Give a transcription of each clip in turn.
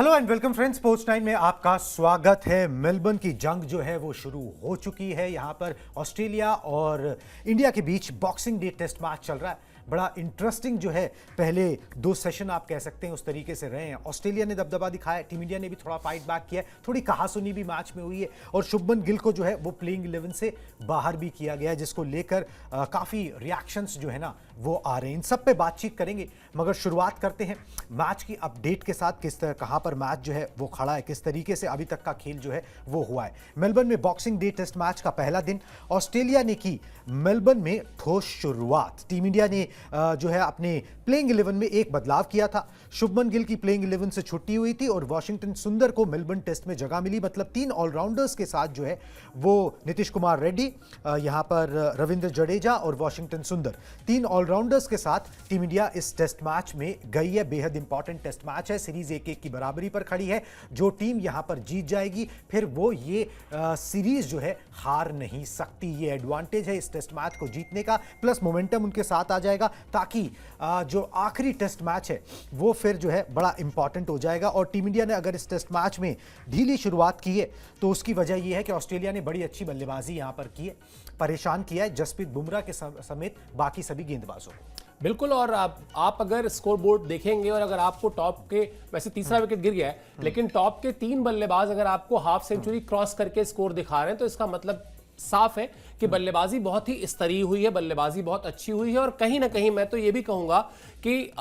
Hello and welcome friends, sports 9 में आपका स्वागत है। मेलबर्न की जंग जो है वो शुरू हो चुकी है। यहां पर ऑस्ट्रेलिया और इंडिया के बीच बॉक्सिंग डे टेस्ट मैच चल रहा है। बड़ा इंटरेस्टिंग जो है पहले दो सेशन आप कह सकते हैं उस तरीके से रहे हैं। ऑस्ट्रेलिया ने दबदबा दिखाया, टीम इंडिया ने भी थोड़ा फाइट बैक किया है, थोड़ी कहासुनी भी मैच में हुई है और शुभमन गिल को जो है वो प्लेइंग 11 से बाहर भी किया गया है, जिसको लेकर काफ़ी रिएक्शंस जो है ना वो आ रहे हैं। इन सब पे बातचीत करेंगे, मगर शुरुआत करते हैं मैच की अपडेट के साथ। किस तरह कहां पर मैच जो है वो खड़ा है, किस तरीके से अभी तक का खेल जो है वो हुआ है। मेलबर्न में बॉक्सिंग डे टेस्ट मैच का पहला दिन ऑस्ट्रेलिया ने की मेलबर्न में ठोस शुरुआत। टीम इंडिया ने जो है अपने प्लेइंग 11 में एक बदलाव किया था। शुभमन गिल की प्लेइंग 11 से छुट्टी हुई थी और वॉशिंगटन सुंदर को मेलबर्न टेस्ट में जगह मिली। मतलब 3 ऑलराउंडर्स के साथ जो है वो नीतीश कुमार रेड्डी, यहां पर रविंद्र जडेजा और वॉशिंगटन सुंदर, 3 ऑलराउंडर्स के साथ टीम इंडिया इस टेस्ट मैच में गई है। बेहद इंपॉर्टेंट टेस्ट मैच है, सीरीज 1-1 की बराबरी पर खड़ी है। जो टीम यहां पर जीत जाएगी फिर वो ये सीरीज जो है हार नहीं सकती। ये एडवांटेज है इस टेस्ट मैच को जीतने का, प्लस मोमेंटम उनके साथ आ जाएगा, ताकि जो आखिरी टेस्ट मैच है वो फिर जो है बड़ा इंपॉर्टेंट हो जाएगा। और टीम इंडिया ने अगर इस टेस्ट मैच में ढीली शुरुआत की है तो उसकी वजह यह है कि ऑस्ट्रेलिया ने बड़ी अच्छी बल्लेबाजी यहां पर की है, परेशान किया है जसप्रीत बुमराह के समेत बाकी सभी गेंदबाजों को। बिल्कुल। और आप अगर स्कोर बोर्ड देखेंगे और अगर आपको टॉप के, वैसे तीसरा विकेट गिर गया है, लेकिन टॉप के 3 बल्लेबाज अगर आपको हाफ सेंचुरी क्रॉस करके स्कोर दिखा रहे हैं तो इसका मतलब साफ है कि बल्लेबाजी बहुत ही स्तरीय हुई है, बल्लेबाजी बहुत अच्छी हुई है। और कहीं ना कहीं मैं तो ये भी कहूंगा कि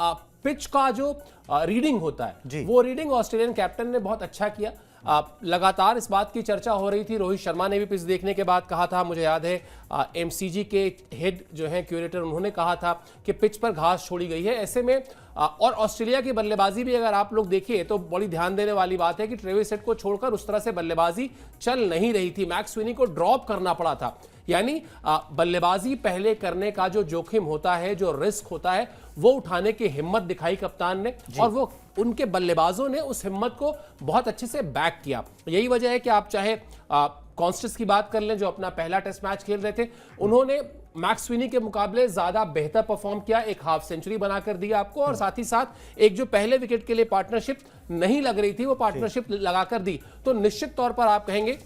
पिच का जो रीडिंग होता है वो रीडिंग ऑस्ट्रेलियन कैप्टन ने बहुत अच्छा किया। लगातार इस बात की चर्चा हो रही थी, रोहित शर्मा ने भी पिच देखने के बाद कहा था, मुझे याद है एमसीजी के हेड जो है क्यूरेटर, उन्होंने कहा था कि पिच पर घास छोड़ी गई है। ऐसे में और ऑस्ट्रेलिया की बल्लेबाजी भी अगर आप लोग देखिए तो बड़ी ध्यान देने वाली बात है कि ट्रेविस हेड को छोड़कर उस तरह से बल्लेबाजी चल नहीं रही थी। मैक्स स्विनी को ड्रॉप करना पड़ा था। यानी बल्लेबाजी पहले करने का जो जोखिम होता है, जो रिस्क होता है, वो उठाने की हिम्मत दिखाई कप्तान ने, और वो उनके बल्लेबाजों ने उस हिम्मत को बहुत अच्छे से बैक किया। यही वजह है कि आप चाहे कॉन्स्टेंस की बात कर लें, जो अपना पहला टेस्ट मैच खेल रहे थे, उन्होंने मैक्स स्विनी के मुकाबले ज्यादा बेहतर परफॉर्म किया, एक हाफ सेंचुरी बनाकर दिया आपको, और साथ ही साथ एक जो पहले विकेट के लिए पार्टनरशिप नहीं लग रही थी वो पार्टनरशिप लगाकर दी। तो निश्चित तौर पर आप कहेंगे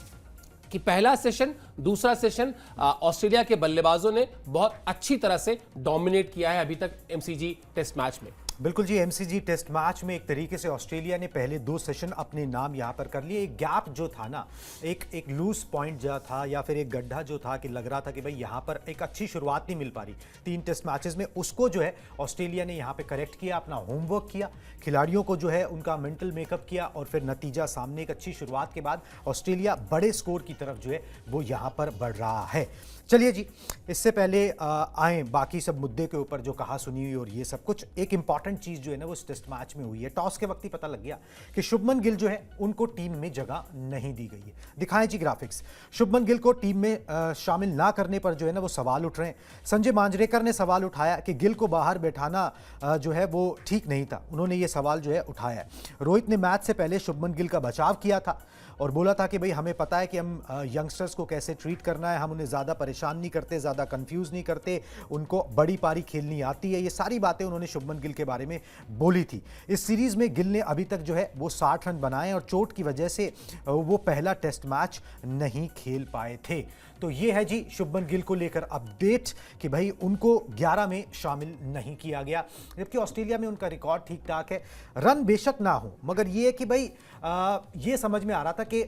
कि पहला सेशन, दूसरा सेशन ऑस्ट्रेलिया के बल्लेबाजों ने बहुत अच्छी तरह से डोमिनेट किया है अभी तक एमसीजी टेस्ट मैच में। बिल्कुल जी, एमसीजी टेस्ट मैच में एक तरीके से ऑस्ट्रेलिया ने पहले 2 सेशन अपने नाम यहां पर कर लिए। एक गैप जो था ना, एक लूज पॉइंट जो था या फिर एक गड्ढा जो था कि लग रहा था कि भाई यहां पर एक अच्छी शुरुआत नहीं मिल पा रही 3 टेस्ट मैचेस में, उसको जो है ऑस्ट्रेलिया ने यहां पे करेक्ट किया, अपना होमवर्क किया, खिलाड़ियों को जो है उनका मेंटल मेकअप किया और फिर नतीजा सामने। एक अच्छी शुरुआत के बाद ऑस्ट्रेलिया बड़े स्कोर की तरफ जो है वो यहां पर बढ़ रहा है। चलिए जी, इससे पहले आए बाकी सब मुद्दे के ऊपर जो कहा सुनी हुई और ये सब कुछ, एक इंपॉर्टेंट चीज जो है ना वो इस टेस्ट मैच में हुई है। टॉस के वक्त ही पता लग गया कि शुभमन गिल जो है उनको टीम में जगह नहीं दी गई है। दिखाएं जी ग्राफिक्स। शुभमन गिल को टीम में शामिल ना करने पर जो है ना वो सवाल उठ रहे हैं। संजय मांजरेकर ने सवाल उठाया कि गिल को बाहर बैठाना जो है वो ठीक नहीं था, उन्होंने ये सवाल जो है उठाया है। रोहित ने मैच से पहले शुभमन गिल का बचाव किया था और बोला था कि भाई हमें पता है कि हम यंगस्टर्स को कैसे ट्रीट करना है, हम उन्हें ज़्यादा परेशान नहीं करते, ज़्यादा कंफ्यूज नहीं करते, उनको बड़ी पारी खेलनी आती है। ये सारी बातें उन्होंने शुभमन गिल के बारे में बोली थी। इस सीरीज़ में गिल ने अभी तक जो है वो 60 रन बनाए और चोट की वजह से वो पहला टेस्ट मैच नहीं खेल पाए थे। तो ये है जी शुभमन गिल को लेकर अपडेट कि भाई उनको 11 में शामिल नहीं किया गया। जबकि ऑस्ट्रेलिया में उनका रिकॉर्ड ठीक ठाक है, रन बेशक ना हो, मगर ये है कि भाई ये समझ में आ रहा था कि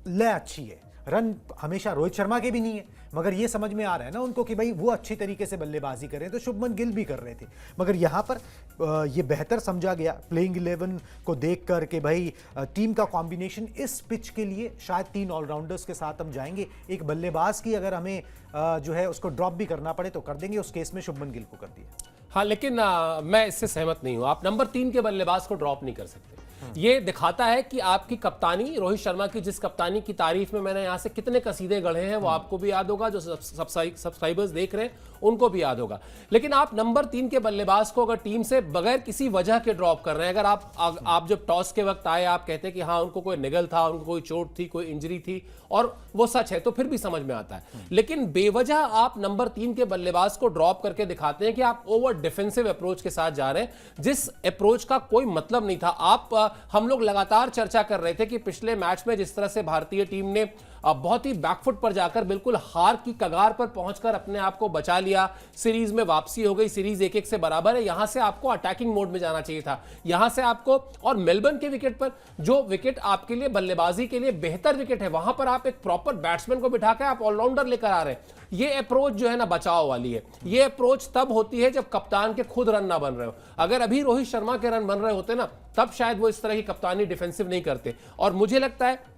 लय अच्छी है। रन हमेशा रोहित शर्मा के भी नहीं है, मगर ये समझ में आ रहा है ना उनको कि भाई वो अच्छी तरीके से बल्लेबाजी करें, तो शुभमन गिल भी कर रहे थे। मगर यहाँ पर ये बेहतर समझा गया प्लेइंग 11 को देखकर कि भाई टीम का कॉम्बिनेशन इस पिच के लिए शायद 3 ऑलराउंडर्स के साथ हम जाएंगे। एक बल्लेबाज की अगर हमें जो है उसको ड्रॉप भी करना पड़े तो कर देंगे। उस केस में शुभमन गिल को कर दिया। हाँ, लेकिन मैं इससे सहमत नहीं हूं। आप नंबर 3 के बल्लेबाज को ड्रॉप नहीं कर सकते। ये दिखाता है कि आपकी कप्तानी, रोहित शर्मा की जिस कप्तानी की तारीफ में मैंने यहां से कितने कसीदे गढ़े हैं वो आपको भी याद होगा, जो सब्सक्राइबर्स देख रहे हैं उनको भी याद होगा। लेकिन आप नंबर 3 के बल्लेबाज को अगर टीम से बगैर किसी वजह के ड्रॉप कर रहे हैं, अगर आप जब टॉस के वक्त आए आप कहते हैं कि हाँ उनको कोई निगल था, उनको कोई चोट थी, कोई इंजरी थी, और वो सच है तो फिर भी समझ में आता है। लेकिन बेवजह आप नंबर 3 के बल्लेबाज को ड्रॉप करके दिखाते हैं कि आप ओवर डिफेंसिव अप्रोच के साथ जा रहे हैं, जिस अप्रोच का कोई मतलब नहीं था। आप हम लोग लगातार चर्चा कर रहे थे कि पिछले मैच में जिस तरह से भारतीय टीम ने बहुत ही बैकफुट पर जाकर बिल्कुल हार की कगार पर पहुंचकर अपने आप को बचा लिया, सीरीज में वापसी हो गई, सीरीज 1-1 से बराबर है। यहां से आपको अटैकिंग मोड में जाना चाहिए था, यहां से आपको, और मेलबर्न के विकेट पर जो विकेट आपके लिए बल्लेबाजी के लिए बेहतर विकेट है, वहां पर आप एक प्रॉपर बैट्समैन को बिठाकर आप ऑलराउंडर लेकर आ रहे हैं। ये अप्रोच जो है ना बचाव वाली है। ये अप्रोच तब होती है जब कप्तान के खुद रन ना बन रहे हो। अगर अभी रोहित शर्मा के रन बन रहे होते ना, तब शायद वो इस तरह की कप्तानी डिफेंसिव नहीं करते। और मुझे लगता है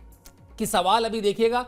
कि सवाल अभी देखिएगा,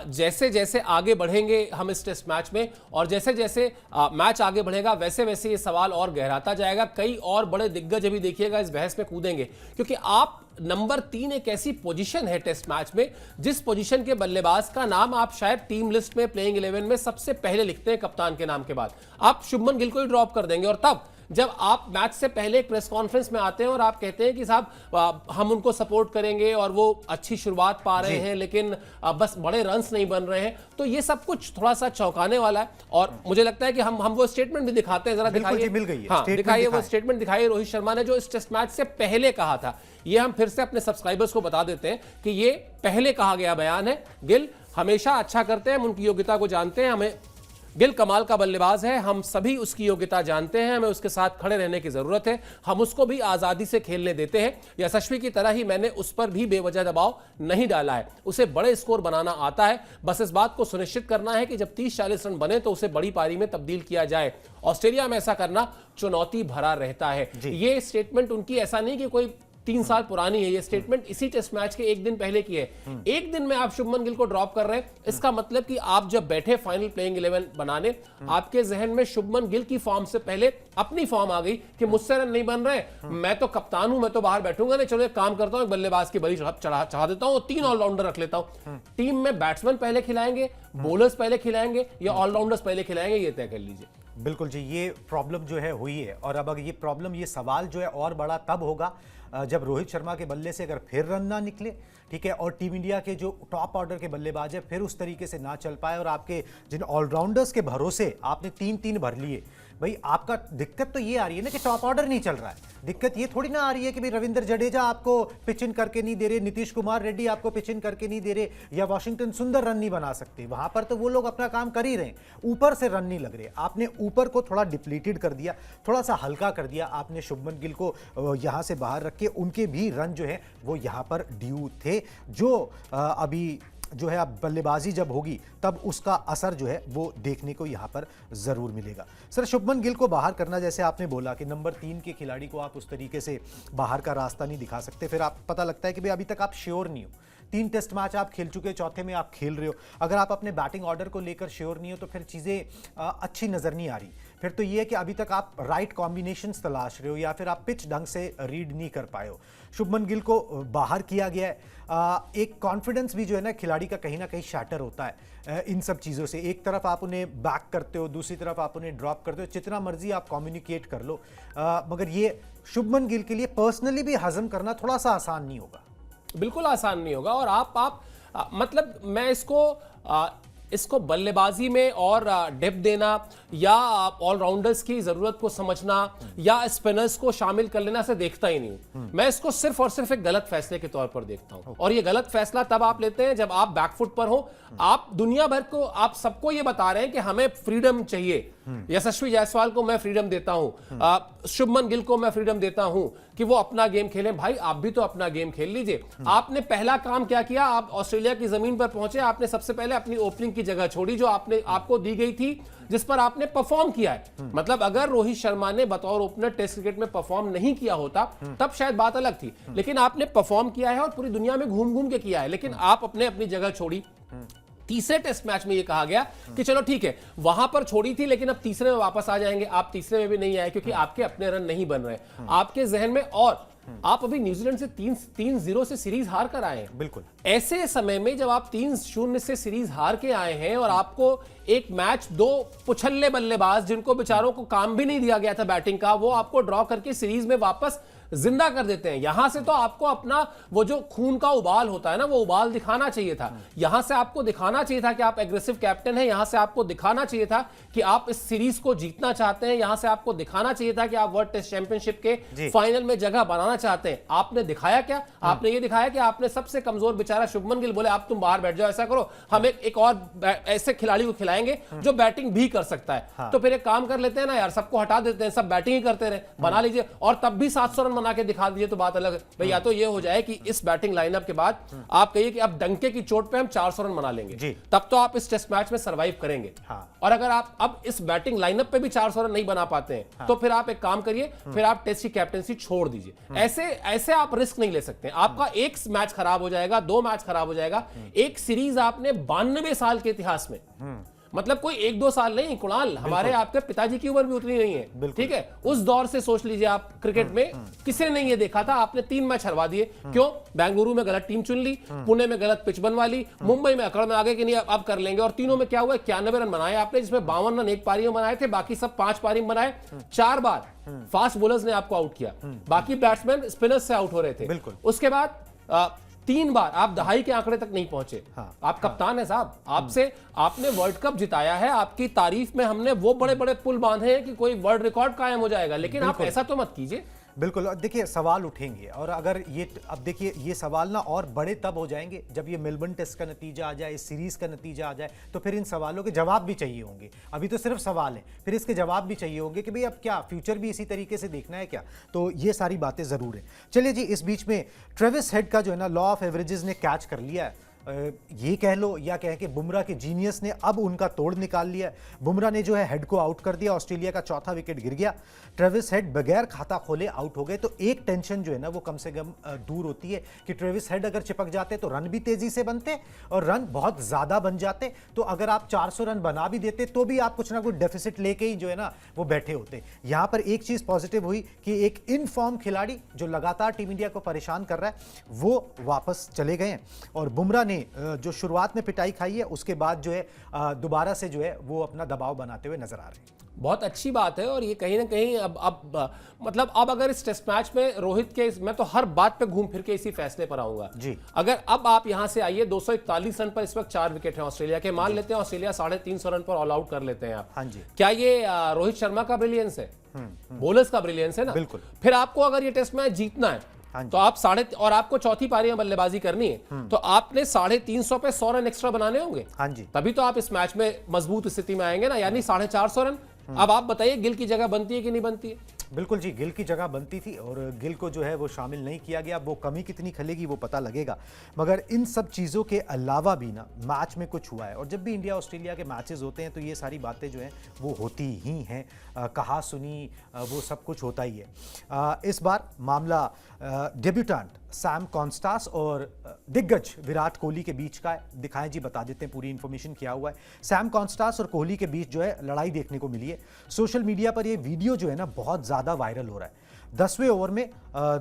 जैसे जैसे आगे बढ़ेंगे हम इस टेस्ट मैच में, और जैसे जैसे मैच आगे बढ़ेगा वैसे वैसे ये सवाल और गहराता जाएगा। कई और बड़े दिग्गज अभी देखिएगा इस बहस में कूदेंगे, क्योंकि आप नंबर 3 एक ऐसी पोजीशन है टेस्ट मैच में जिस पोजीशन के बल्लेबाज का नाम आप शायद टीम लिस्ट में, प्लेइंग 11 में सबसे पहले लिखते हैं कप्तान के नाम के बाद। आप शुभमन गिल को ही ड्रॉप कर देंगे, और तब जब आप मैच से पहले एक प्रेस कॉन्फ्रेंस में आते हैं और आप कहते हैं कि साहब हम उनको सपोर्ट करेंगे और वो अच्छी शुरुआत पा रहे हैं लेकिन बस बड़े रन्स नहीं बन रहे हैं, तो ये सब कुछ थोड़ा सा चौंकाने वाला है। और मुझे लगता है कि हम वो स्टेटमेंट भी दिखाते हैं, जरा दिखाइए, मिल गई है। हाँ दिखाइए, वो स्टेटमेंट दिखाइए रोहित शर्मा ने जो इस टेस्ट मैच से पहले कहा था। ये हम फिर से अपने सब्सक्राइबर्स को बता देते हैं कि ये पहले कहा गया बयान है। गिल हमेशा अच्छा करते हैं, हम उनकी योग्यता को जानते हैं, हमें गिल कमाल का बल्लेबाज है, हम सभी उसकी योग्यता जानते हैं, हमें उसके साथ खड़े रहने की जरूरत है, हम उसको भी आजादी से खेलने देते हैं। यशस्वी की तरह ही मैंने उस पर भी बेवजह दबाव नहीं डाला है, उसे बड़े स्कोर बनाना आता है, बस इस बात को सुनिश्चित करना है कि जब 30-40 रन बने तो उसे बड़ी पारी में तब्दील किया जाए। ऑस्ट्रेलिया में ऐसा करना चुनौती भरा रहता है। ये स्टेटमेंट उनकी ऐसा नहीं कि कोई 3 साल पुरानी है, ये स्टेटमेंट इसी टेस्ट मैच के एक दिन पहले की है। एक दिन में आप शुभमन गिल को ड्रॉप कर रहे हैं, इसका मतलब कि आप जब बैठे फाइनल प्लेइंग 11 बनाने, आपके जहन में शुभमन गिल की फॉर्म से पहले अपनी फॉर्म आ गई कि मुझसे रन नहीं बन रहे, मैं तो कप्तान हूं, मैं तो बाहर बैठूंगा नहीं, चलो एक काम करता हूं, बल्लेबाज की बली चढ़ा देता हूं, 3 ऑलराउंडर रख लेता हूं। टीम में बैट्समैन पहले खिलाएंगे, बॉलर्स पहले खिलाएंगे या ऑलराउंडर्स पहले खिलाएंगे, ये तय कर लीजिए। बिल्कुल जी, ये प्रॉब्लम जो है हुई है, और अब ये प्रॉब्लम, ये सवाल जो है और बड़ा तब होगा जब रोहित शर्मा के बल्ले से अगर फिर रन ना निकले, ठीक है, और टीम इंडिया के जो टॉप ऑर्डर के बल्लेबाज है फिर उस तरीके से ना चल पाए, और आपके जिन ऑलराउंडर्स के भरोसे आपने 3-3 भर लिए। भाई आपका दिक्कत तो ये आ रही है ना कि टॉप ऑर्डर नहीं चल रहा है, दिक्कत ये थोड़ी ना आ रही है कि भाई रविंद्र जडेजा आपको पिच इन करके नहीं दे रहे, नीतीश कुमार रेड्डी आपको पिच इन करके नहीं दे रहे, या वॉशिंगटन सुंदर रन नहीं बना सकते। वहां पर तो वो लोग अपना काम कर ही रहे हैं, ऊपर से रन नहीं लग रहे। आपने ऊपर को थोड़ा डिप्लीटेड कर दिया, थोड़ा सा हल्का कर दिया, आपने शुभमन गिल को यहां से बाहर रख के उनके भी रन जो है वो यहां पर ड्यू थे, जो अभी जो है अब बल्लेबाजी जब होगी तब उसका असर जो है वो देखने को यहां पर जरूर मिलेगा। सर, शुभमन गिल को बाहर करना, जैसे आपने बोला कि नंबर 3 के खिलाड़ी को आप उस तरीके से बाहर का रास्ता नहीं दिखा सकते, फिर आप पता लगता है कि भाई अभी तक आप श्योर नहीं हो, 3 टेस्ट मैच आप खेल चुके, चौथे में आप खेल रहे हो, अगर आप अपने बैटिंग ऑर्डर को लेकर श्योर नहीं हो तो फिर चीज़ें अच्छी नज़र नहीं आ रही। फिर तो ये है कि अभी तक आप राइट कॉम्बिनेशंस तलाश रहे हो, या फिर आप पिच ढंग से रीड नहीं कर पाए हो। शुभमन गिल को बाहर किया गया है, एक कॉन्फिडेंस भी जो है ना खिलाड़ी का कहीं ना कहीं शैटर होता है इन सब चीज़ों से। एक तरफ आप उन्हें बैक करते हो, दूसरी तरफ आप उन्हें ड्रॉप करते हो, जितना मर्जी आप कम्युनिकेट कर लो, मगर ये शुभमन गिल के लिए पर्सनली भी हजम करना थोड़ा सा आसान नहीं होगा। बिल्कुल आसान नहीं होगा, और आप मतलब मैं इसको बल्लेबाजी में और डेप्थ देना, या ऑलराउंडर्स की जरूरत को समझना, या स्पिनर्स को शामिल कर लेना से देखता ही नहीं हूं। मैं इसको सिर्फ और सिर्फ एक गलत फैसले के तौर पर देखता हूं, और ये गलत फैसला तब आप लेते हैं जब आप बैकफुट पर हो। आप दुनिया भर को, आप सबको ये बता रहे हैं कि हमें फ्रीडम चाहिए, यशस्वी जायसवाल को मैं फ्रीडम देता हूं, शुभमन गिल को मैं फ्रीडम देता हूं कि वो अपना गेम खेलें। भाई आप भी तो अपना गेम खेल लीजिए। आपने पहला काम क्या किया, आप ऑस्ट्रेलिया की जमीन पर पहुंचे, आपने सबसे पहले अपनी ओपनिंग की जगह छोड़ी जो आपको दी गई थी, जिस पर आपने परफॉर्म किया है। मतलब अगर रोहित शर्मा ने बतौर ओपनर टेस्ट क्रिकेट में परफॉर्म नहीं किया होता तब शायद बात अलग थी, लेकिन आपने परफॉर्म किया है और पूरी दुनिया में घूम घूम के किया है, लेकिन आप अपनी जगह छोड़ी। तीसरे टेस्ट मैच में यह कहा गया कि चलो ठीक है, वहां पर छोड़ी थी लेकिन अब तीसरे में वापस आ जाएंगे। आप तीसरे में भी नहीं आए क्योंकि आपके अपने रन नहीं बन रहे आपके जहन में, और आप अभी न्यूजीलैंड से 3-0 से सीरीज हार कर आए हैं। बिल्कुल ऐसे समय में जब आप 3-0 से सीरीज हार के आए हैं और आपको एक मैच 2 पुछल्ले बल्लेबाज जिनको बेचारों को काम भी नहीं दिया गया था बैटिंग का, वो आपको ड्रॉ करके सीरीज में वापस जिंदा कर देते हैं। यहां से तो आपको अपना वो जो खून का उबाल होता है ना, वो उबाल दिखाना चाहिए था। यहां से आपको दिखाना चाहिए था कि आप एग्रेसिव कैप्टन हैं, यहां से आपको दिखाना चाहिए था कि आप इस सीरीज को जीतना चाहते हैं, यहां से आपको दिखाना चाहिए था कि आप वर्ल्ड टेस्ट चैंपियनशिप के फाइनल में जगह बनाना चाहते हैं। आपने दिखाया क्या? आपने ये दिखाया कि आपने सबसे कमजोर बेचारा शुभमन गिल बोले आप तुम बाहर बैठ जाओ, ऐसा करो, हम एक और ऐसे खिलाड़ी को खिलाएंगे जो बैटिंग भी कर सकता है। तो फिर एक काम कर लेते हैं ना यार, सबको हटा देते हैं, सब बैटिंग ही करते रहे, बना लीजिए, और तब भी 700 रन बना के दिखा दीजिए, तो बात अलग है भाई। या तो ये हो जाए कि इस बैटिंग लाइनअप के बाद आप कहिए कि अब डंके की चोट पे हम 400 रन बना लेंगे, तब तो आप इस टेस्ट मैच में सर्वाइव करेंगे। और अगर आप अब इस बैटिंग लाइनअप पे भी 400 रन नहीं बना पाते हैं, तो फिर आप एक काम करिए, फिर आप टेस्ट की कैप्टेंसी छोड़ दीजिए। ऐसे आप रिस्क नहीं ले सकते। आपका एक मैच खराब हो जाएगा, 2 मैच खराब हो जाएगा। एक सीरीज आपने 92 साल के इतिहास में, मतलब कोई 1-2 साल नहीं, कुणाल, हमारे आपके पिताजी की उम्र भी उतनी नहीं है, ठीक है? उस दौर से सोच लीजिए आप, क्रिकेट में किसी ने नहीं ये देखा था, आपने 3 मैच हरवा दिए। क्यों? बेंगलुरु में गलत टीम चुन ली, पुणे में गलत पिच बनवा ली, मुंबई में अकड़ में आगे कि नहीं अब कर लेंगे, और तीनों में क्या हुआ, 91 रन बनाए आपने, जिसमें 52 रन एक पारी में बनाए थे, बाकी सब 5 पारी में बनाए। 4 बार फास्ट बॉलर्स ने आपको आउट किया, बाकी बैट्समैन स्पिनर्स से आउट हो रहे थे। उसके बाद 3 बार आप दहाई के आंकड़े तक नहीं पहुंचे। आप कप्तान है साहब, आपसे आपने वर्ल्ड कप जिताया है, आपकी तारीफ में हमने वो बड़े बड़े पुल बांधे हैं कि कोई वर्ल्ड रिकॉर्ड कायम हो जाएगा, लेकिन आप ऐसा तो मत कीजिए। बिल्कुल, देखिए सवाल उठेंगे, और अगर ये अब देखिए ये सवाल ना और बड़े तब हो जाएंगे जब ये मेलबर्न टेस्ट का नतीजा आ जाए, इस सीरीज का नतीजा आ जाए, तो फिर इन सवालों के जवाब भी चाहिए होंगे। अभी तो सिर्फ सवाल है, फिर इसके जवाब भी चाहिए होंगे कि भाई अब क्या फ्यूचर भी इसी तरीके से देखना है क्या। तो ये सारी बातें ज़रूर है। चलिए जी, इस बीच में ट्रेविस हेड का जो है ना लॉ ऑफ एवरेजेस ने कैच कर लिया है। ये कह लो या कह के बुमराह के जीनियस ने अब उनका तोड़ निकाल लिया। बुमराह ने जो है हेड को आउट कर दिया, ऑस्ट्रेलिया का चौथा विकेट गिर गया, ट्रेविस हेड बगैर खाता खोले आउट हो गए। तो एक टेंशन जो है ना वो कम से कम दूर होती है कि ट्रेविस हेड अगर चिपक जाते तो रन भी तेजी से बनते और रन बहुत ज्यादा बन जाते। तो अगर आप 400 रन बना भी देते तो भी आप कुछ ना कुछ डेफिसिट लेके ही जो है ना वो बैठे होते। यहां पर एक चीज पॉजिटिव हुई कि एक इन फॉर्म खिलाड़ी जो लगातार टीम इंडिया को परेशान कर रहा है वो वापस चले गए हैं, और बुमराह जो शुरुआत में पिटाई खाई है उसके बाद जो है दोबारा से जो है वो अपना दबाव बनाते हुए नजर आ रहे हैं। बहुत अच्छी बात है, और ये कहीं ना कहीं अब मतलब अब अगर इस टेस्ट मैच में रोहित के, मैं तो हर बात पे घूम फिर के इसी फैसले पर आऊंगा जी। अगर अब आप यहां से आइए, 241 रन पर इस वक्त 4 विकेट हैं ऑस्ट्रेलिया के, मान लेते हैं ऑस्ट्रेलिया 350 रन पर ऑल आउट कर लेते हैं आप, हाँ जी, क्या ये रोहित शर्मा का ब्रिलियंस है? बॉलर्स का ब्रिलियंस है ना। बिल्कुल। फिर आपको अगर ये टेस्ट मैच जीतना है तो आप और आपको चौथी पारी में बल्लेबाजी करनी है, तो आपने 350 पे 100 रन एक्स्ट्रा बनाने होंगे। हाँ जी, तभी तो आप इस मैच में मजबूत स्थिति में आएंगे ना, यानी 450 रन। अब आप बताइए गिल की जगह बनती है कि नहीं बनती है? बिल्कुल जी, गिल की जगह बनती थी और गिल को जो है वो शामिल नहीं किया गया। वो कमी कितनी खलेगी वो पता लगेगा, मगर इन सब चीज़ों के अलावा भी ना मैच में कुछ हुआ है। और जब भी इंडिया ऑस्ट्रेलिया के मैचेस होते हैं तो ये सारी बातें जो हैं वो होती ही हैं, कहा सुनी वो सब कुछ होता ही है। इस बार मामला डेब्यूटेंट सैम कॉन्स्टास और दिग्गज विराट कोहली के बीच का है। दिखाएं जी, बता देते हैं पूरी इन्फॉर्मेशन क्या हुआ है। सैम कॉन्स्टास और कोहली के बीच जो है लड़ाई देखने को मिली है। सोशल मीडिया पर ये वीडियो जो है ना बहुत ज़्यादा वायरल हो रहा है। 10वें ओवर में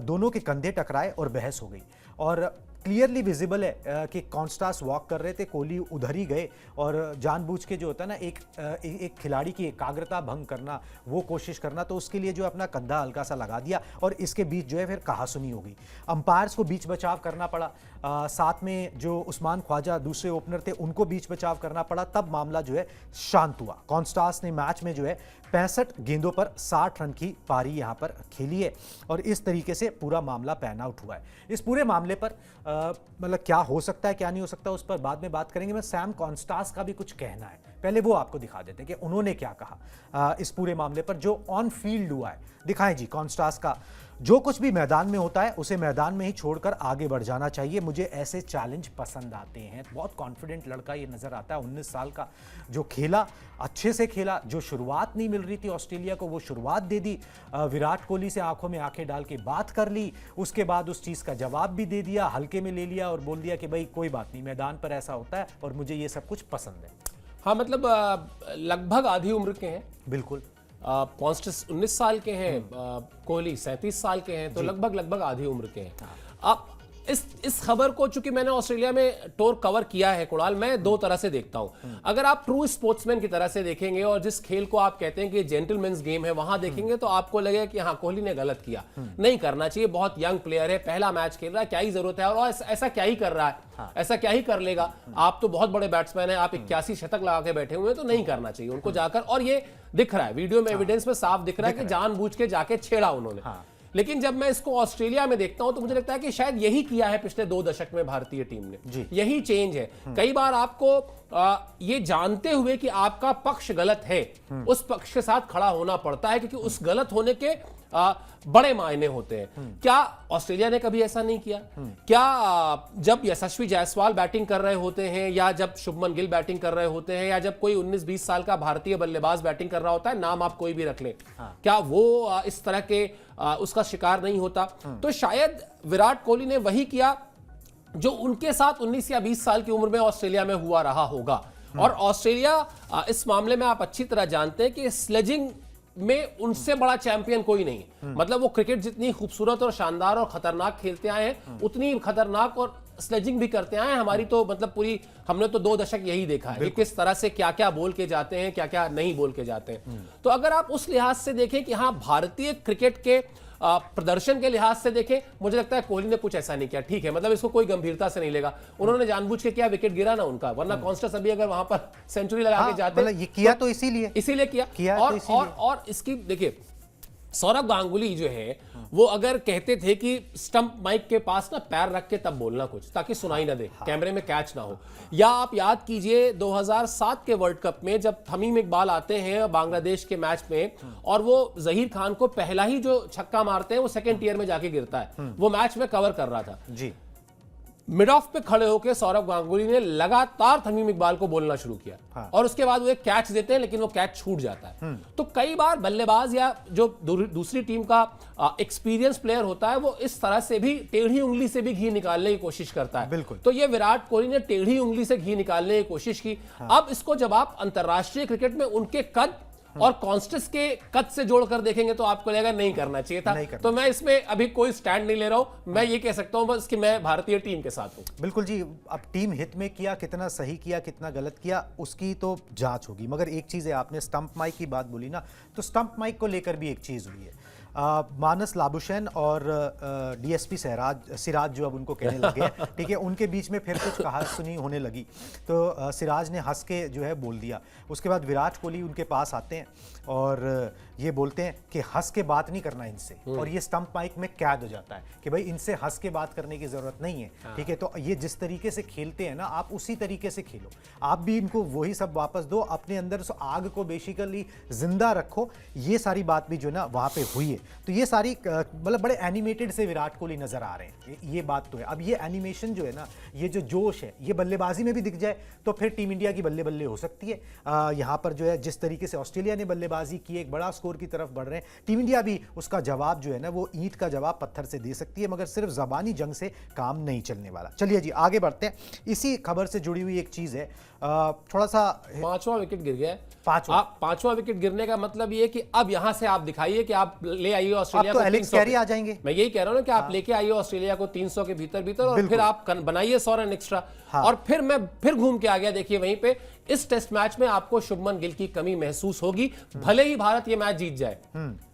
दोनों के कंधे टकराए और बहस हो गई, और क्लियरली विजिबल है कि कॉन्स्टास वॉक कर रहे थे, कोहली उधर ही गए, और जानबूझ के जो होता है ना एक खिलाड़ी की एकाग्रता भंग करना, वो कोशिश करना, तो उसके लिए जो अपना कंधा हल्का सा लगा दिया और इसके बीच जो है फिर कहासुनी हो गई। अंपायर्स को बीच बचाव करना पड़ा, साथ में जो उस्मान ख्वाजा दूसरे ओपनर थे उनको बीच बचाव करना पड़ा, तब मामला जो है शांत हुआ। कॉन्स्टास ने मैच में जो है 65 गेंदों पर 60 रन की पारी यहां पर खेली है, और इस तरीके से पूरा मामला पैन आउट हुआ है। इस पूरे मामले पर मतलब क्या हो सकता है क्या नहीं हो सकता उस पर बाद में बात करेंगे। मैं सैम कॉन्स्टास का भी कुछ कहना है, पहले वो आपको दिखा देते हैं कि उन्होंने क्या कहा इस पूरे मामले पर जो ऑन फील्ड हुआ है। दिखाएं जी कॉन्स्टास का, जो कुछ भी मैदान में होता है उसे मैदान में ही छोड़कर आगे बढ़ जाना चाहिए, मुझे ऐसे चैलेंज पसंद आते हैं। बहुत कॉन्फिडेंट लड़का ये नजर आता है, 19 साल का, जो खेला अच्छे से खेला, जो शुरुआत नहीं मिल रही थी ऑस्ट्रेलिया को वो शुरुआत दे दी, विराट कोहली से आंखों में आंखें डाल के बात कर ली, उसके बाद उस चीज़ का जवाब भी दे दिया, हल्के में ले लिया और बोल दिया कि भाई कोई बात नहीं, मैदान पर ऐसा होता है और मुझे ये सब कुछ पसंद है। हाँ, मतलब लगभग आधी उम्र के हैं। बिल्कुल। कॉन्स्टेंस 19 साल के हैं, कोहली 37 साल के हैं, तो लगभग आधी उम्र के हैं। अब इस खबर को, चूंकि मैंने ऑस्ट्रेलिया में टूर कवर किया है कुणाल, मैं दो तरह से देखता हूं। अगर आप ट्रू स्पोर्ट्समैन की तरह से देखेंगे और जिस खेल को आप कहते हैं कि जेंटलमैन्स गेम है वहां देखेंगे तो आपको लगेगा कि हाँ कोहली ने गलत किया, नहीं करना चाहिए, बहुत यंग प्लेयर है, पहला मैच खेल रहा है, क्या ही जरूरत है, और ऐसा क्या ही कर रहा है, ऐसा क्या ही कर लेगा, आप तो बहुत बड़े बैट्समैन है, आप 81 शतक लगा के बैठे हुए हैं, तो नहीं करना चाहिए उनको जाकर। और ये दिख रहा है वीडियो में, एविडेंस में साफ दिख रहा है कि जानबूझ के जाके छेड़ा उन्होंने। लेकिन जब मैं इसको ऑस्ट्रेलिया में देखता हूं तो मुझे लगता है कि शायद यही किया है पिछले 2 दशक में भारतीय टीम ने, यही चेंज है। कई बार आपको ये जानते हुए कि आपका पक्ष गलत है, उस पक्ष के साथ खड़ा होना पड़ता है, क्योंकि उस गलत होने के बड़े मायने होते हैं। क्या ऑस्ट्रेलिया ने कभी ऐसा नहीं किया? क्या जब यशस्वी जायसवाल बैटिंग कर रहे होते हैं, या जब शुभमन गिल बैटिंग कर रहे होते हैं, या जब कोई 19-20 साल का भारतीय बल्लेबाज बैटिंग कर रहा होता है, नाम आप कोई भी रख लें, क्या वो इस तरह के उसका शिकार नहीं होता? तो शायद विराट कोहली ने वही किया जो उनके साथ 19 या 20 साल की उम्र में ऑस्ट्रेलिया में हुआ रहा होगा। और ऑस्ट्रेलिया इस मामले में आप अच्छी तरह जानते हैं कि स्लेजिंग में उनसे बड़ा चैंपियन कोई नहीं। मतलब वो क्रिकेट जितनी खूबसूरत और शानदार और खतरनाक खेलते आए हैं, उतनी खतरनाक और स्लेजिंग भी करते आए हैं। हमारी तो मतलब पूरी, हमने तो 2 दशक यही देखा है कि किस तरह से क्या क्या बोल के जाते हैं, क्या क्या नहीं बोल के जाते हैं। तो अगर आप उस लिहाज से देखें कि हाँ भारतीय क्रिकेट के प्रदर्शन के लिहाज से देखें, मुझे लगता है कोहली ने कुछ ऐसा नहीं किया, ठीक है, मतलब इसको कोई गंभीरता से नहीं लेगा। उन्होंने जानबूझ के क्या विकेट गिरा ना उनका, वरना कॉन्स्टेंस अभी अगर वहां पर सेंचुरी लगा के जाते, ये किया तो इसीलिए किया। और इसकी देखिए, सौरभ गांगुली जो है वो अगर कहते थे कि स्टंप माइक के पास ना पैर रख के तब बोलना कुछ, ताकि सुनाई ना दे, कैमरे में कैच ना हो। या आप याद कीजिए 2007 के वर्ल्ड कप में जब तमीम इकबाल आते हैं बांग्लादेश के मैच में, और वो जहीर खान को पहला ही जो छक्का मारते हैं वो सेकंड टियर में जाके गिरता है, वो मैच में कवर कर रहा था जी। मिड ऑफ पे खड़े होकर सौरभ गांगुली ने लगातार तमीम इकबाल को बोलना शुरू किया, और उसके बाद वो एक कैच देते हैं, लेकिन वो कैच छूट जाता है। तो कई बार बल्लेबाज या जो दूसरी टीम का एक्सपीरियंस प्लेयर होता है, वो इस तरह से भी टेढ़ी उंगली से भी घी निकालने की कोशिश करता है। बिल्कुल। तो ये विराट कोहली ने टेढ़ी उंगली से घी निकालने की कोशिश की। अब इसको जब आप अंतरराष्ट्रीय क्रिकेट में उनके कद और कॉन्स्टेंस के कद से जोड़कर देखेंगे तो आपको लगेगा नहीं करना चाहिए था। तो मैं इसमें अभी कोई स्टैंड नहीं ले रहा हूं, मैं ये कह सकता हूं बस कि मैं भारतीय टीम के साथ हूं। बिल्कुल जी, अब टीम हित में किया, कितना सही किया, कितना गलत किया, उसकी तो जांच होगी। मगर एक चीज है, आपने स्टंप माइक की बात बोली ना, तो स्टंप माइक को लेकर भी एक चीज हुई है। मानस लाबुशैन और डीएसपी सिराज जो अब उनको कहने लगे, ठीक है, उनके बीच में फिर कुछ कहा सुनी होने लगी, तो सिराज ने हंस के जो है बोल दिया। उसके बाद विराट कोहली उनके पास आते हैं और ये बोलते हैं कि हंस के बात नहीं करना इनसे, और ये स्टंप माइक में कैद हो जाता है कि भाई इनसे हंस के बात करने की जरूरत नहीं है, ठीक है। तो ये जिस तरीके से खेलते हैं ना, आप उसी तरीके से खेलो, आप भी इनको वही सब वापस दो, अपने अंदर उस आग को बेसिकली जिंदा रखो। ये सारी बात भी जो ना वहां पे हुई है। तो ये सारी मतलब बड़े एनिमेटेड से विराट कोहली नजर आ रहे हैं, ये बात तो है। अब ये एनिमेशन जो है ना, ये जो जोश है, ये बल्लेबाजी में भी दिख जाए तो फिर टीम इंडिया की बल्ले बल्ले हो सकती है। यहाँ पर जो है जिस तरीके से ऑस्ट्रेलिया ने बल्लेबाजी की, एक बड़ा स्कोर की तरफ बढ़ रहे हैं, टीम इंडिया भी उसका जवाब जो है ना वो ईंट का जवाब पत्थर से दे सकती है, मगर सिर्फ जबानी जंग से काम नहीं चलने वाला। चलिए जी आगे बढ़ते हैं। इसी खबर से जुड़ी हुई एक चीज है, थोड़ा सा 5वां विकेट गिर गया है। 5वां विकेट गिरने का मतलब ये कि अब यहां से आप दिखाइए कि आप ले आइए ऑस्ट्रेलिया को, तो एलेक्स कैरी आ जाएंगे। मैं यही कह रहा हूं ना कि आप लेके आइए ऑस्ट्रेलिया को 300 के भीतर और फिर आप बनाइए 100 रन एक्स्ट्रा। और फिर मैं घूम के आ गया, देखिए वहीं पे इस टेस्ट मैच में आपको शुभमन गिल की कमी महसूस होगी, भले ही भारत ये मैच जीत जाए,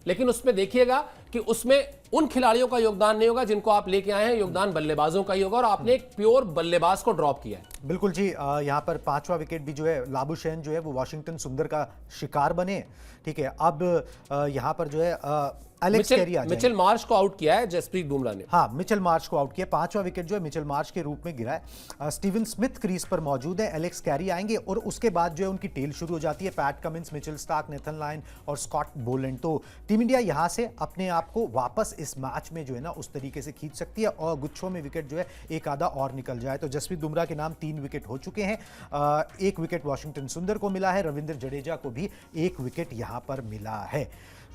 लेकिन उसमें देखिएगा कि उसमें उन खिलाड़ियों का योगदान नहीं होगा जिनको आप लेके आए हैं, योगदान बल्लेबाजों का ही होगा, और आपने एक प्योर बल्लेबाज को ड्रॉप किया है। बिल्कुल जी, यहाँ पर 5वां विकेट भी जो है लाबुशैन जो है वो वॉशिंगटन सुंदर का शिकार बने, ठीक है। अब यहाँ पर जो है एलेक्स कैरी आ जाएंगे। मिचेल मार्श को आउट किया है जसप्रीत बुमराह ने। हाँ, मिचेल मार्श को आउट किया। 5वां विकेट जो है मिचेल मार्श के रूप में गिरा है। स्टीवन स्मिथ क्रीज पर मौजूद है, एलेक्स कैरी आएंगे, और उसके बाद जो है उनकी टेल शुरू हो जाती है। PAT Cummins, Mitchell Starc, Nathan Lyon और स्कॉट बोलैंड। तो टीम इंडिया यहाँ से अपने आप को वापस इस मैच में जो है ना उस तरीके से खींच सकती है, और गुच्छों में विकेट जो है एक आधा और निकल जाए। तो जसप्रीत बुमराह के नाम 3 विकेट हो चुके हैं। 1 विकेट वॉशिंगटन सुंदर को मिला है, रविंद्र जडेजा को भी 1 विकेट यहाँ पर मिला है।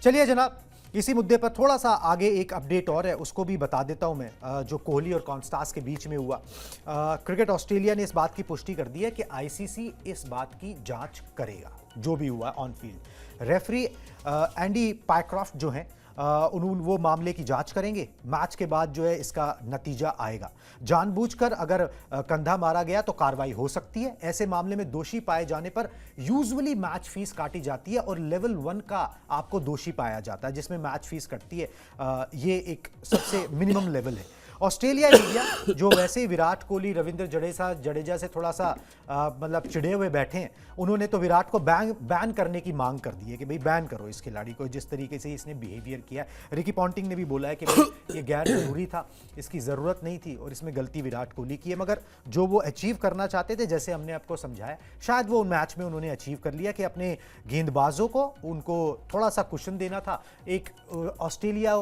चलिए जनाब, इसी मुद्दे पर थोड़ा सा आगे एक अपडेट और है, उसको भी बता देता हूं मैं, जो कोहली और कॉन्स्टास के बीच में हुआ। क्रिकेट ऑस्ट्रेलिया ने इस बात की पुष्टि कर दी है कि आईसीसी इस बात की जांच करेगा जो भी हुआ on field. Referee Andy Pycroft जो हैं वो मामले की जांच करेंगे। मैच के बाद जो है इसका नतीजा आएगा। जानबूझकर अगर कंधा मारा गया तो कार्रवाई हो सकती है। ऐसे मामले में दोषी पाए जाने पर यूजुअली मैच फीस काटी जाती है और लेवल 1 का आपको दोषी पाया जाता है, जिसमें मैच फीस कटती है। ये एक सबसे मिनिमम लेवल है। ऑस्ट्रेलिया इंडिया जो वैसे ही विराट कोहली, रविंद्र जडेजा से थोड़ा सा मतलब चिड़े हुए बैठे हैं, उन्होंने तो विराट को बैन करने की मांग कर दी है कि भाई बैन करो इस खिलाड़ी को, जिस तरीके से इसने बिहेवियर किया है। रिकी पॉन्टिंग ने भी बोला है कि भाई ये गैर जरूरी था, इसकी ज़रूरत नहीं थी और इसमें गलती विराट कोहली की है। मगर जो वो अचीव करना चाहते थे, जैसे हमने आपको समझाया, शायद वो मैच में उन्होंने अचीव कर लिया कि अपने गेंदबाजों को उनको थोड़ा सा कुशन देना था, एक ऑस्ट्रेलिया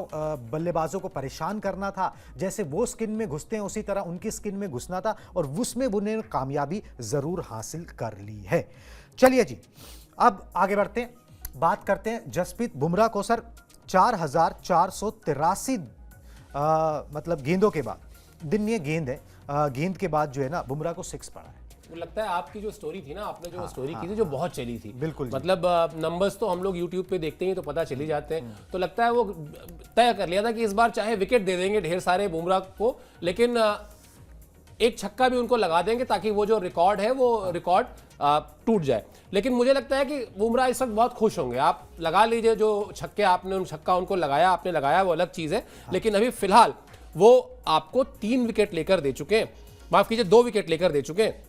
बल्लेबाजों को परेशान करना था। जैसे वो स्किन में घुसते हैं उसी तरह उनकी स्किन में घुसना था और उसमें उन्होंने कामयाबी जरूर हासिल कर ली है। चलिए जी, अब आगे बढ़ते हैं, बात करते हैं जसप्रीत बुमराह को। सर 4483 मतलब गेंदों के बाद, दिन ये गेंद है, गेंद के बाद जो है ना बुमराह को 6 पड़ा है। तो लगता है आपकी जो स्टोरी थी ना, आपने जो स्टोरी की थी जो बहुत चली थी, बिल्कुल मतलब नंबर्स तो हम लोग YouTube पे देखते हैं तो पता चल ही जाते हैं। तो लगता है वो तय कर लिया था कि इस बार चाहे विकेट दे देंगे ढेर सारे बुमराह को, लेकिन एक छक्का भी उनको लगा देंगे ताकि वो जो रिकॉर्ड है वो रिकॉर्ड टूट जाए। लेकिन मुझे लगता है कि बुमराह इस वक्त बहुत खुश होंगे। आप लगा लीजिए जो छक्के आपने छक्का उनको लगाया, आपने लगाया वो अलग चीज है, लेकिन अभी फिलहाल वो आपको 3 विकेट लेकर दे चुके हैं, माफ कीजिए 2 विकेट लेकर दे चुके हैं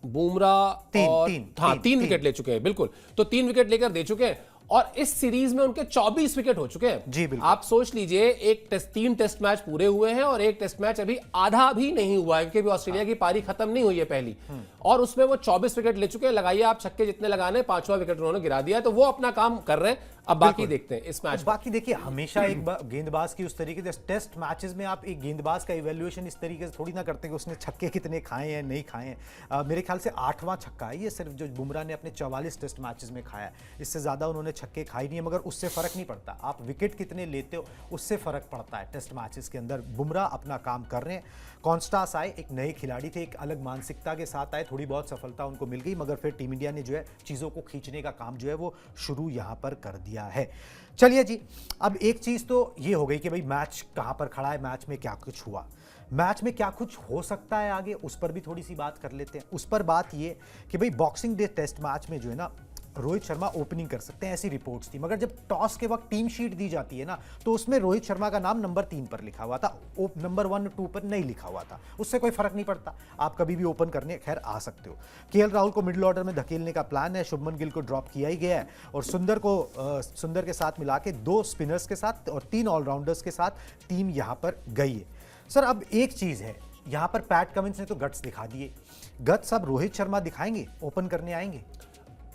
बुमराह, और तीन विकेट ले चुके हैं, बिल्कुल। तो 3 विकेट लेकर दे चुके हैं और इस सीरीज में उनके 24 विकेट हो चुके हैं। जी बिल्कुल। आप सोच लीजिए, 3 टेस्ट मैच पूरे हुए हैं और एक टेस्ट मैच अभी आधा भी नहीं हुआ है, क्योंकि ऑस्ट्रेलिया की पारी खत्म नहीं हुई है पहली, और उसमें वो 24 विकेट ले चुके हैं। लगाइए आप छक्के जितने लगाने, 5वां विकेट उन्होंने गिरा दिया, तो वो अपना काम कर रहे हैं। अब बाकी देखते हैं इस मैच। बाकी देखिए, हमेशा एक गेंदबाज की उस तरीके से टेस्ट मैचेस में आप एक गेंदबाज का इवैल्यूएशन इस तरीके से थोड़ी ना करते कि उसने छक्के कितने खाए हैं नहीं खाए हैं। मेरे ख्याल से 8वां छक्का है ये सिर्फ जो बुमराह ने अपने 44 टेस्ट मैचेस में खाया है। इससे ज्यादा उन्होंने छक्के खाए नहीं है, मगर उससे फर्क नहीं पड़ता। आप विकेट कितने लेते हो उससे फर्क पड़ता है टेस्ट मैचेस के अंदर। बुमराह अपना काम कर रहे हैं। कॉन्स्टास आए, एक नए खिलाड़ी थे, एक अलग मानसिकता के साथ आए, थोड़ी बहुत सफलता उनको मिल गई, मगर फिर टीम इंडिया ने जो है चीज़ों को खींचने का काम जो है वो शुरू यहाँ पर कर दिया है। चलिए जी, अब एक चीज़ तो ये हो गई कि भाई मैच कहाँ पर खड़ा है, मैच में क्या कुछ हुआ, मैच में क्या कुछ हो सकता है आगे, उस पर भी थोड़ी सी बात कर लेते हैं। उस पर बात ये कि भाई बॉक्सिंग डे टेस्ट मैच में जो है ना रोहित शर्मा ओपनिंग कर सकते हैं, ऐसी रिपोर्ट्स थी। मगर जब टॉस के वक्त टीम शीट दी जाती है ना, तो उसमें रोहित शर्मा का नाम नंबर 3 पर लिखा हुआ था, नंबर 1 2 पर नहीं लिखा हुआ था। उससे कोई फर्क नहीं पड़ता, आप कभी भी ओपन करने खैर आ सकते हो। केएल राहुल को मिडिल ऑर्डर में धकेलने का प्लान है, शुभमन गिल को ड्रॉप किया ही गया है और सुंदर के साथ मिला के 2 स्पिनर्स के साथ और 3 ऑलराउंडर्स के साथ टीम यहां पर गई है। सर अब एक चीज है, यहां पर पैट कमिंस ने तो गट्स दिखा दिए, गट्स अब रोहित शर्मा दिखाएंगे, ओपन करने आएंगे।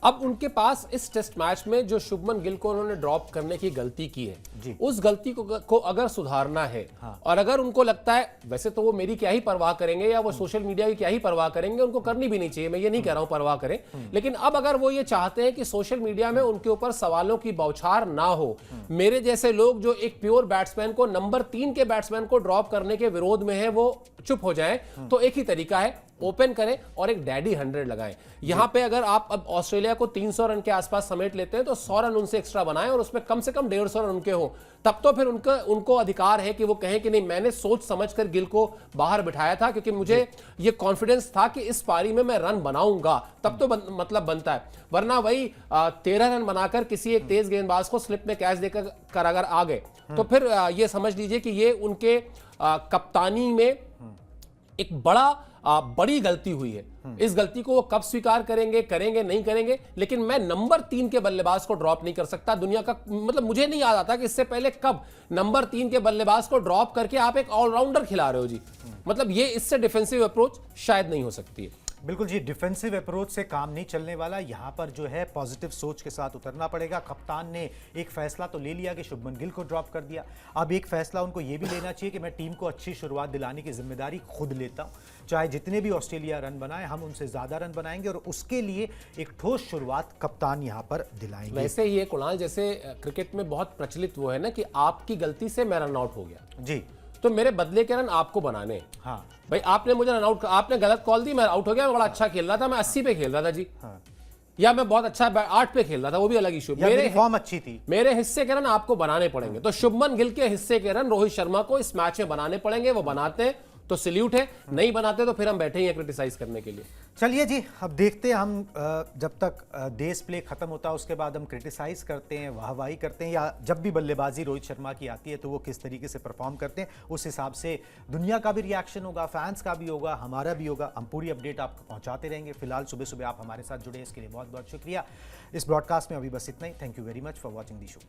अब उनके पास इस टेस्ट मैच में जो शुभमन गिल को उन्होंने ड्रॉप करने की गलती की है जी। उस गलती को अगर सुधारना है, और अगर उनको लगता है, वैसे तो वो मेरी क्या ही परवाह करेंगे या वो सोशल मीडिया की क्या ही परवाह करेंगे, उनको करनी भी नहीं चाहिए, मैं ये नहीं कह रहा हूं परवाह करें, लेकिन अब अगर वो ये चाहते हैं कि सोशल मीडिया में उनके ऊपर सवालों की बौछार ना हो, मेरे जैसे लोग जो एक प्योर बैट्समैन को, नंबर 3 के बैट्समैन को ड्रॉप करने के विरोध में है, वो चुप हो जाएं, तो एक ही तरीका है, ओपन करें और एक डैडी 100 लगाएं। यहां पे अगर आप अब ऑस्ट्रेलिया को 300 रन के आसपास समेट लेते हैं तो 100 रन उनसे एक्स्ट्रा बनाएं और उसमें कम से कम 150 रन उनके हो, तब तो फिर उनको अधिकार है कि वो कहें कि नहीं, मैंने सोच समझकर गिल को बाहर बिठाया था क्योंकि मुझे ये कॉन्फिडेंस था कि इस पारी में मैं रन बनाऊंगा, तब तो मतलब बनता है। वरना वही 13 रन बनाकर किसी एक तेज गेंदबाज को स्लिप में कैच देकर अगर आ गए तो फिर ये समझ लीजिए कि ये उनके कप्तानी में एक बड़ी गलती हुई है। इस गलती को वो कब स्वीकार करेंगे नहीं करेंगे, लेकिन मैं नंबर 3 के बल्लेबाज को ड्रॉप नहीं कर सकता। दुनिया का मतलब मुझे नहीं याद आता कि इससे पहले कब नंबर 3 के बल्लेबाज को ड्रॉप करके आप एक ऑलराउंडर खिला रहे हो जी। मतलब ये इससे डिफेंसिव अप्रोच शायद नहीं हो सकती है। बिल्कुल जी, डिफेंसिव अप्रोच से काम नहीं चलने वाला, यहाँ पर जो है पॉजिटिव सोच के साथ उतरना पड़ेगा। कप्तान ने एक फैसला तो ले लिया कि शुभमन गिल को ड्रॉप कर दिया, अब एक फैसला उनको ये भी लेना चाहिए कि मैं टीम को अच्छी शुरुआत दिलाने की जिम्मेदारी खुद लेता हूँ, चाहे जितने भी ऑस्ट्रेलिया रन बनाए हम उनसे ज़्यादा रन बनाएंगे और उसके लिए एक ठोस शुरुआत कप्तान यहाँ पर दिलाएंगे। वैसे ये कुणाल, जैसे क्रिकेट में बहुत प्रचलित वो है ना कि आपकी गलती से मैं रन आउट हो गया जी, तो मेरे बदले के रन आपको बनाने। हाँ भाई आपने मुझे रन आउट, आपने गलत कॉल दी, मैं आउट हो गया, मैं बड़ा अच्छा खेल रहा था, मैं 80 पे खेल रहा था जी। हाँ, या मैं बहुत अच्छा 8 पे खेल रहा था, वो भी अलग इशू। या मेरी फॉर्म अच्छी थी। मेरे हिस्से के रन आपको बनाने पड़ेंगे, तो शुभमन गिल के हिस्से के रन रोहित शर्मा को इस मैच में बनाने पड़ेंगे। वो बनाते हैं तो सैल्यूट है, नहीं बनाते तो फिर हम बैठे ही हैं क्रिटिसाइज करने के लिए। चलिए जी, अब देखते हैं हम जब तक देश प्ले खत्म होता है उसके बाद हम क्रिटिसाइज करते हैं, वाहवाही करते हैं, या जब भी बल्लेबाजी रोहित शर्मा की आती है तो वो किस तरीके से परफॉर्म करते हैं, उस हिसाब से दुनिया का भी रिएक्शन होगा, फैंस का भी होगा, हमारा भी होगा। हम पूरी अपडेट आपको पहुंचाते रहेंगे। फिलहाल सुबह सुबह आप हमारे साथ जुड़े, इसके लिए बहुत बहुत शुक्रिया। इस ब्रॉडकास्ट में अभी बस इतना ही। Thank you very much for watching the show.